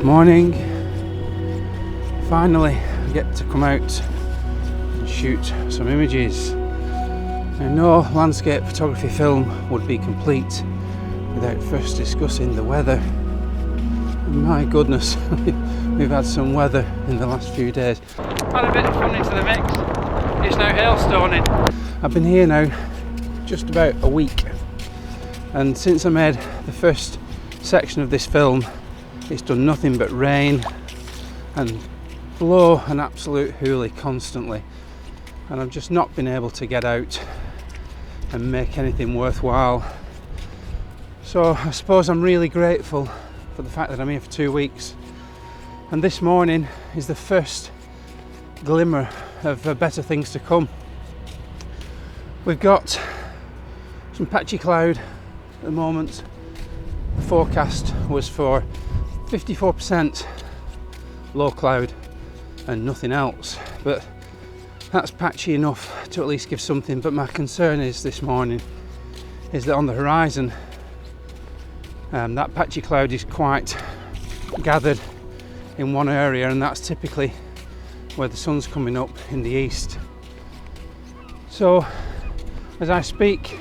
Morning. Finally I get to come out and shoot some images. Now, no landscape photography film would be complete without first discussing the weather. And my goodness, we've had some weather in the last few days. Add a bit of fun into the mix. It's now hailstoning. I've been here now just about a week, and since I made the first section of this film, it's done nothing but rain and blow an absolute hoolie constantly, and I've just not been able to get out and make anything worthwhile. So I suppose I'm really grateful for the fact that I'm here for 2 weeks, and this morning is the first glimmer of better things to come. We've got some patchy cloud at the moment. The forecast was for 54% low cloud and nothing else, but that's patchy enough to at least give something. But my concern is this morning is that on the horizon that patchy cloud is quite gathered in one area, and that's typically where the sun's coming up in the east. So as I speak,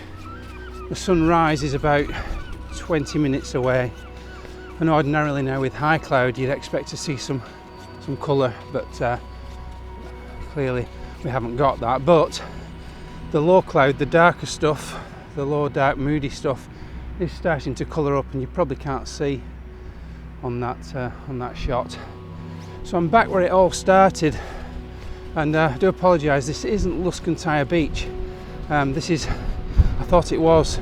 the sunrise is about 20 minutes away, and ordinarily now with high cloud you'd expect to see some colour, but clearly we haven't got that. But the low cloud, the darker stuff, the low dark moody stuff, is starting to colour up, and you probably can't see on that shot. So I'm back where it all started, and I do apologise, this isn't Luscantire Beach. This is, I thought it was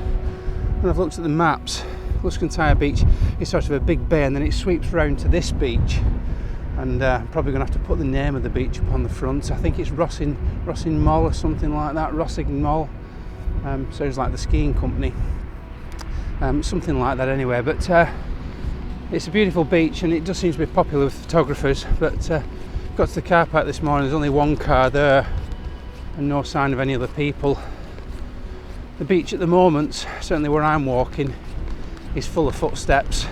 when I've looked at the maps. Luscantire Beach is sort of a big bay, and then it sweeps round to this beach, and I'm probably going to have to put the name of the beach up on the front. I think it's Rossin Moll or something like that, Rossin Moll. Sounds like the skiing company, something like that anyway. But it's a beautiful beach, and it does seem to be popular with photographers. But got to the car park this morning, there's only one car there and no sign of any other people. The beach at the moment, certainly where I'm walking, is full of footsteps.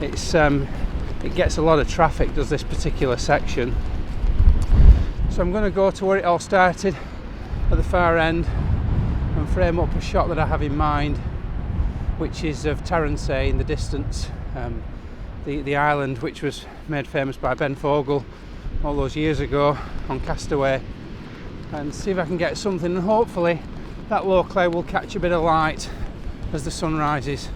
It gets a lot of traffic, does this particular section. So I'm going to go to where it all started at the far end and frame up a shot that I have in mind, which is of Tarrantay in the distance, the island which was made famous by Ben Fogle all those years ago on Castaway, and see if I can get something, and hopefully that low cloud will catch a bit of light as the sun rises.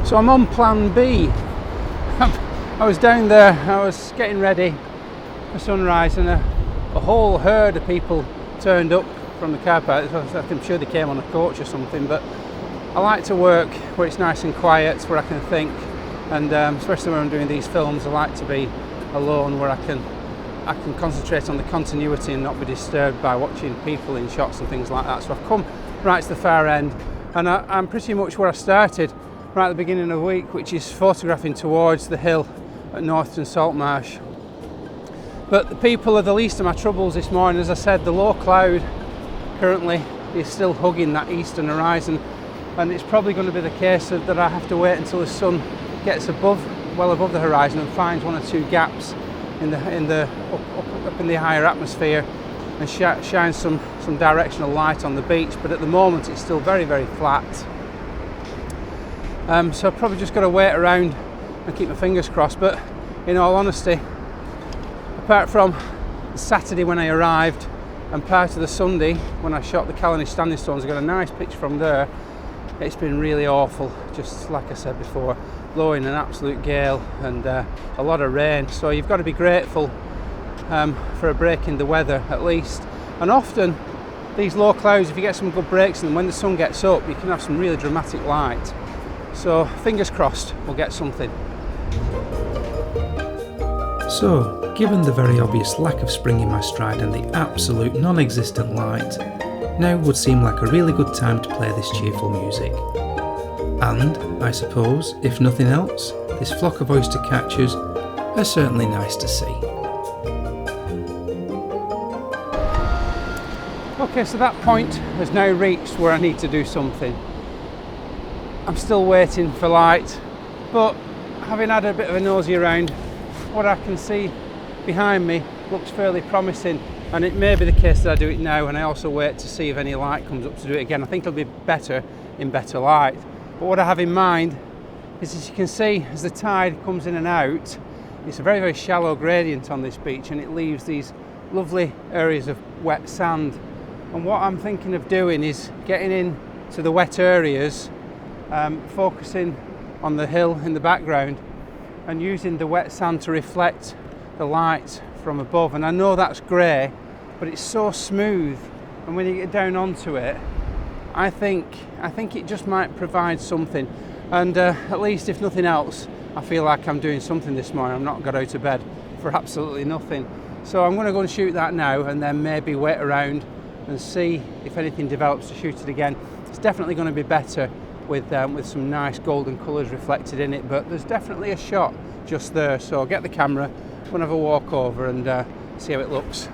So I'm on plan B. I was down there, I was getting ready for sunrise, and a whole herd of people turned up from the car park. I'm sure they came on a coach or something, but I like to work where it's nice and quiet, where I can think, and especially when I'm doing these films, I like to be alone where I can concentrate on the continuity and not be disturbed by watching people in shots and things like that. So I've come right to the far end, and I'm pretty much where I started right at the beginning of the week, which is photographing towards the hill at Northton Saltmarsh. But the people are the least of my troubles this morning. As I said, the low cloud currently is still hugging that eastern horizon, and it's probably going to be the case that I have to wait until the sun gets well above the horizon and finds one or two gaps up in the higher atmosphere and shines some directional light on the beach. But at the moment it's still very, very flat. So I've probably just got to wait around and keep my fingers crossed. But in all honesty, apart from Saturday when I arrived and part of the Sunday when I shot the Canon standing stones, I got a nice picture from there. It's been really awful, just like I said before, blowing an absolute gale and a lot of rain. So you've got to be grateful for a break in the weather at least. And often these low clouds, if you get some good breaks in them, when the sun gets up, you can have some really dramatic light. So fingers crossed we'll get something. So, given the very obvious lack of spring in my stride and the absolute non-existent light, now would seem like a really good time to play this cheerful music. And, I suppose, if nothing else, this flock of oyster catchers are certainly nice to see. Okay, so that point has now reached where I need to do something. I'm still waiting for light, but having had a bit of a nosy around, what I can see behind me looks fairly promising, and it may be the case that I do it now and I also wait to see if any light comes up to do it again. I think it'll be better in better light. But what I have in mind is, as you can see, as the tide comes in and out, it's a very, very shallow gradient on this beach, and it leaves these lovely areas of wet sand. And what I'm thinking of doing is getting in to the wet areas, focusing on the hill in the background and using the wet sand to reflect the light from above. And I know that's grey, but it's so smooth, and when you get down onto it, I think it just might provide something. And at least, if nothing else, I feel like I'm doing something this morning. I've not got out of bed for absolutely nothing. So I'm going to go and shoot that now, and then maybe wait around and see if anything develops to shoot it again. It's definitely going to be better with some nice golden colours reflected in it, but there's definitely a shot just there. So I'll get the camera, I'm going to have a walk over and see how it looks.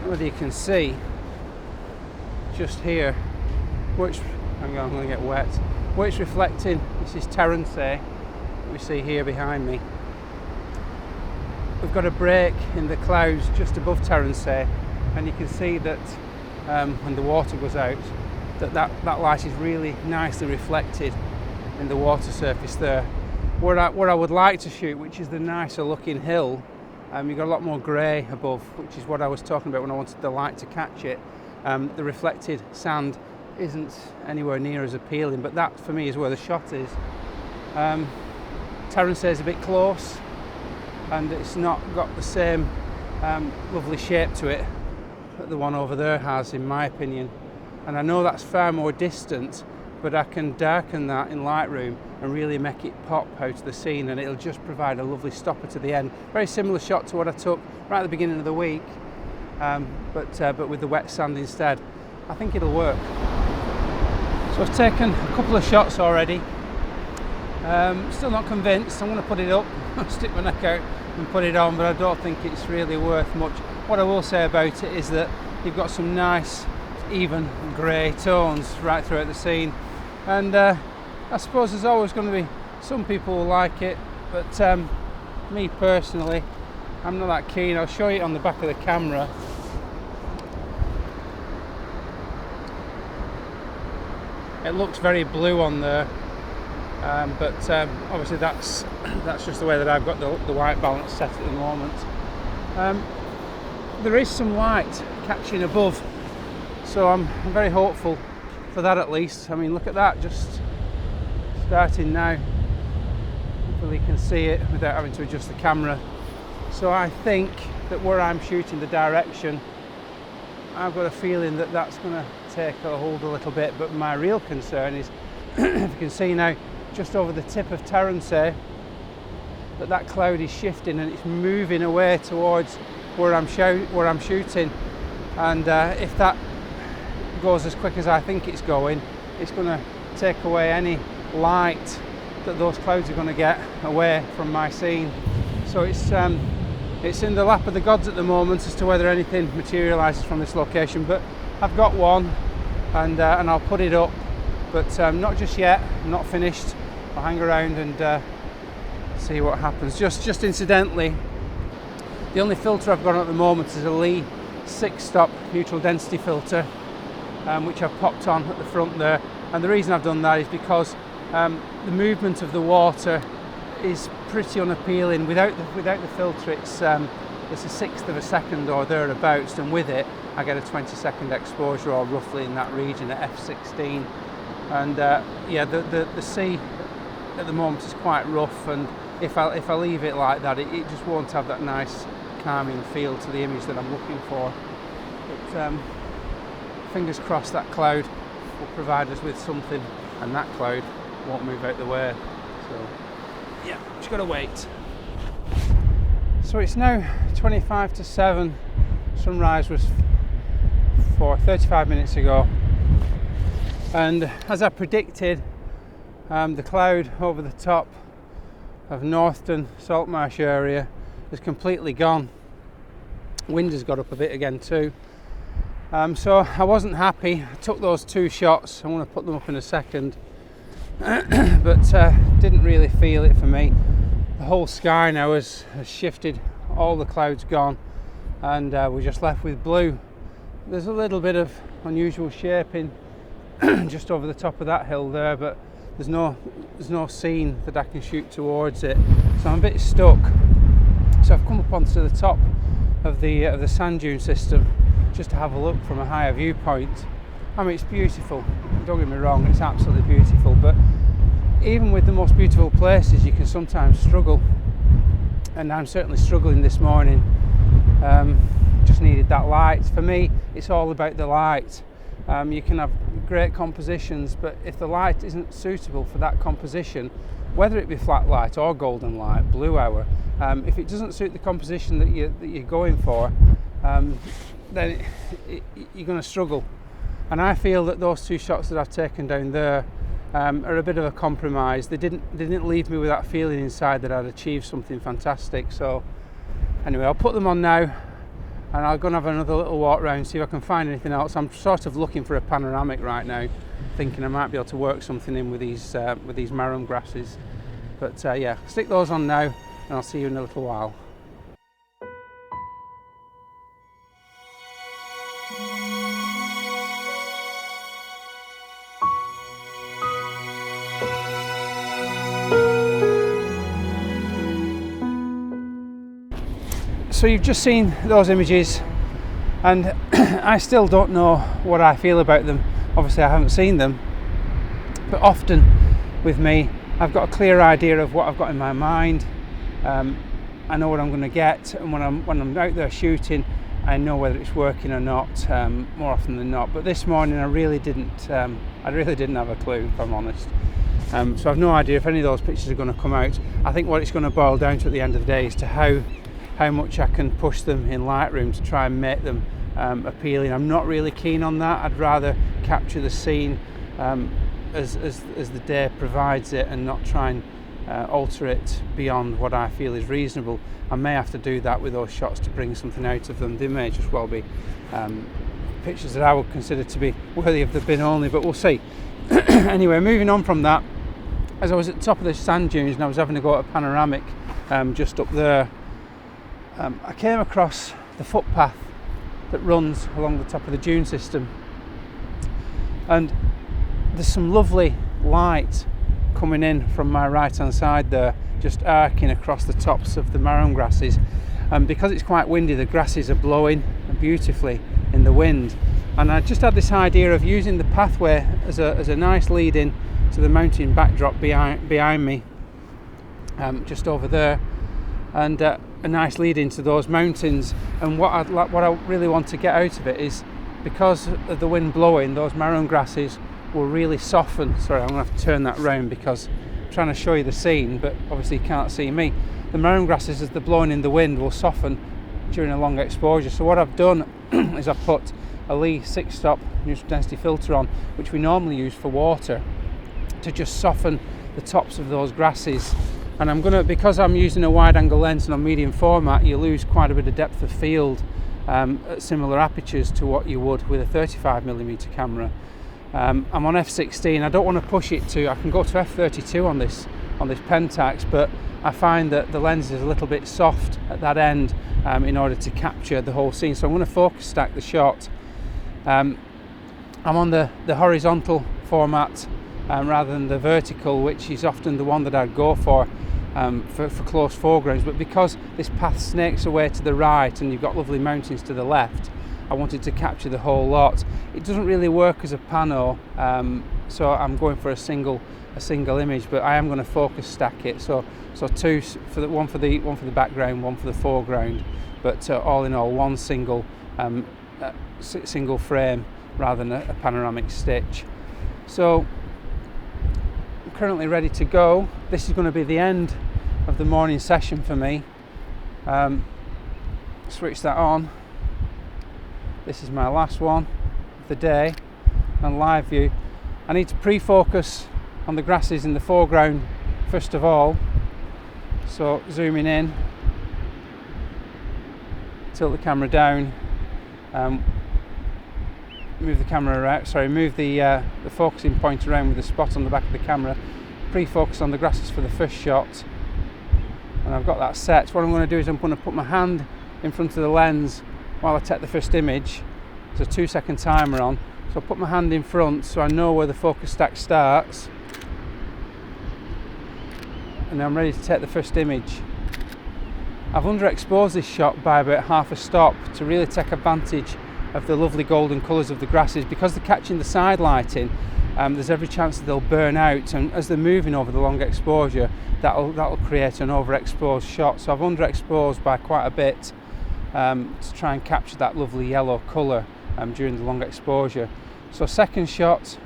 Whether you can see just here, which, hang on, I'm going to get wet, where it's reflecting. This is Terrancea, we see here behind me. We've got a break in the clouds just above Terrancea, and you can see that when the water goes out, that light is really nicely reflected in the water surface there. What I would like to shoot, which is the nicer looking hill, you've got a lot more grey above, which is what I was talking about when I wanted the light to catch it. The reflected sand isn't anywhere near as appealing, but that for me is where the shot is. Terrancea is a bit close, and it's not got the same lovely shape to it that the one over there has, in my opinion. And I know that's far more distant, but I can darken that in Lightroom and really make it pop out of the scene, and it'll just provide a lovely stopper to the end. Very similar shot to what I took right at the beginning of the week, but with the wet sand instead. I think it'll work. So I've taken a couple of shots already. Still not convinced. I'm going to put it up, stick my neck out and put it on, but I don't think it's really worth much. What I will say about it is that you've got some nice even grey tones right throughout the scene, and I suppose there's always going to be some people who like it, but me personally, I'm not that keen. I'll show you on the back of the camera. It looks very blue on there, but obviously that's just the way that I've got the white balance set at the moment. There is some light catching above, so I'm very hopeful for that at least. I mean, look at that, just starting now. Hopefully you can see it without having to adjust the camera. So I think that where I'm shooting, the direction, I've got a feeling that that's going to take a hold a little bit, but my real concern is, if you can see now, just over the tip of Terrancea, that cloud is shifting and it's moving away towards where I'm shooting, and if that goes as quick as I think it's going, it's going to take away any light that those clouds are going to get away from my scene. So it's in the lap of the gods at the moment as to whether anything materialises from this location, but I've got one, and I'll put it up, but not just yet. I'm not finished. I'll hang around and see what happens. Just incidentally, the only filter I've got at the moment is a Lee 6-stop neutral density filter, which I've popped on at the front there, and the reason I've done that is because the movement of the water is pretty unappealing. Without the filter, it's a 1/6 of a second or thereabouts, and with it I get a 20-second exposure, or roughly in that region, at f/16. And yeah, the sea at the moment is quite rough, and if I leave it like that, it just won't have that nice calming feel to the image that I'm looking for. But fingers crossed that cloud will provide us with something, and that cloud won't move out the way. So yeah, just gotta wait. So it's now 25 to 7. Sunrise was 35 minutes ago, and as I predicted, the cloud over the top of Northton Saltmarsh area is completely gone. Wind has got up a bit again too, So I wasn't happy. I took those 2 shots. I want to put them up in a second, but didn't really feel it for me. The whole sky now has shifted, all the clouds gone, and we're just left with blue. There's a little bit of unusual shaping just over the top of that hill there, but there's no scene that I can shoot towards it, so I'm a bit stuck. So I've come up onto the top of the sand dune system just to have a look from a higher viewpoint. I mean, it's beautiful, don't get me wrong, it's absolutely beautiful, but even with the most beautiful places you can sometimes struggle, and I'm certainly struggling this morning. Just needed that light. For me, it's all about the light. You can have great compositions, but if the light isn't suitable for that composition, whether it be flat light or golden light, blue hour, if it doesn't suit the composition that you're going for, then you're going to struggle. And I feel that those 2 shots that I've taken down there are a bit of a compromise. They didn't leave me with that feeling inside that I'd achieved something fantastic. So anyway, I'll put them on now, and I'll go and have another little walk around, see if I can find anything else. I'm sort of looking for a panoramic right now, thinking I might be able to work something in with these marram grasses. But yeah, stick those on now, and I'll see you in a little while. So you've just seen those images, and I still don't know what I feel about them. Obviously I haven't seen them, but often with me I've got a clear idea of what I've got in my mind. I know what I'm going to get, and when I'm out there shooting, I know whether it's working or not, more often than not. But this morning I really didn't have a clue, if I'm honest. So I've no idea if any of those pictures are going to come out. I think what it's going to boil down to at the end of the day is to how much I can push them in Lightroom to try and make them appealing. I'm not really keen on that. I'd rather capture the scene as the day provides it, and not try and alter it beyond what I feel is reasonable. I may have to do that with those shots to bring something out of them. They may just well be pictures that I would consider to be worthy of the bin only, but we'll see. Anyway, moving on from that, as I was at the top of the sand dunes and I was having to go at a panoramic just up there, I came across the footpath that runs along the top of the dune system, and there's some lovely light coming in from my right hand side there, just arcing across the tops of the marram grasses, and because it's quite windy, the grasses are blowing beautifully in the wind. And I just had this idea of using the pathway as a nice lead in to the mountain backdrop behind me, just over there, and a nice lead into those mountains. And what I really want to get out of it is, because of the wind blowing, those marram grasses will really soften. Sorry, I'm going to have to turn that round because I'm trying to show you the scene, but obviously you can't see me. The marram grasses, as they're blowing in the wind, will soften during a long exposure. So what I've done is I've put a Lee 6-stop neutral density filter on, which we normally use for water, to just soften the tops of those grasses. And I'm going to, because I'm using a wide angle lens and on medium format, you lose quite a bit of depth of field at similar apertures to what you would with a 35mm camera. I'm on f/16. I don't want to push it to, I can go to f/32 on this Pentax, but I find that the lens is a little bit soft at that end in order to capture the whole scene. So I'm going to focus stack the shot. I'm on the horizontal format rather than the vertical, which is often the one that I'd go for close foregrounds. But because this path snakes away to the right and you've got lovely mountains to the left, I wanted to capture the whole lot. It doesn't really work as a pano, so I'm going for a single image, but I am going to focus stack it. So two for one for the background, one for the foreground, but all in all, one single frame rather than a panoramic stitch. So I'm currently ready to go. This is going to be the end of the morning session for me. Switch that on. This is my last one of the day on live view. I need to pre-focus on the grasses in the foreground first of all. So zooming in, tilt the camera down. the camera around, sorry, move the focusing point around with the spot on the back of the camera, pre-focus on the grasses for the first shot, and I've got that set. What I'm going to do is I'm going to put my hand in front of the lens while I take the first image. There's a 2-second timer on, so I'll put my hand in front so I know where the focus stack starts, and now I'm ready to take the first image. I've underexposed this shot by about half a stop to really take advantage of the lovely golden colours of the grasses. Because they're catching the side lighting, there's every chance that they'll burn out, and as they're moving over the long exposure, that'll create an overexposed shot. So I've underexposed by quite a bit to try and capture that lovely yellow colour during the long exposure. So second shot,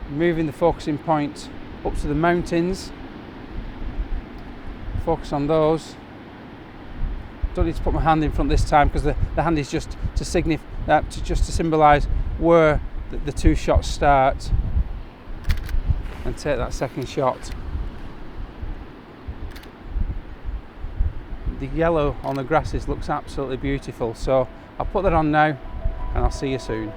moving the focusing point up to the mountains, focus on those. Don't need to put my hand in front this time because the hand is just to symbolise where the two shots start, and take that second shot. The yellow on the grasses looks absolutely beautiful, so I'll put that on now and I'll see you soon.